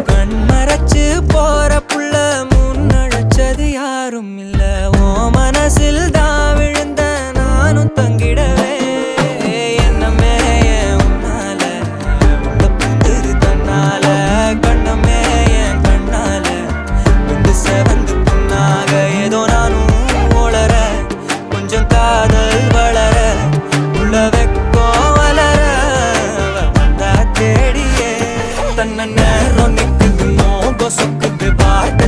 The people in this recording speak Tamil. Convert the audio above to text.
கண்மறைச்சு போற புள்ள முன்னழைச்சது யாரும் இல்ல. ஓ மனசில் தான் விழுந்த நானும் தங்கிடவே என்னமே உன்னால உள்ள புந்துரு தன்னால கண்ணமே என் கண்ணால வந்து செவந்து புண்ணாக ஏதோ நானும் ஓளற கொஞ்சம் காதல் வளர உள்ள வெக்கோ வளர வந்தா தேடியே தன்ன நேரம் நிக்குது மோகம் சொக்குது பாட்ட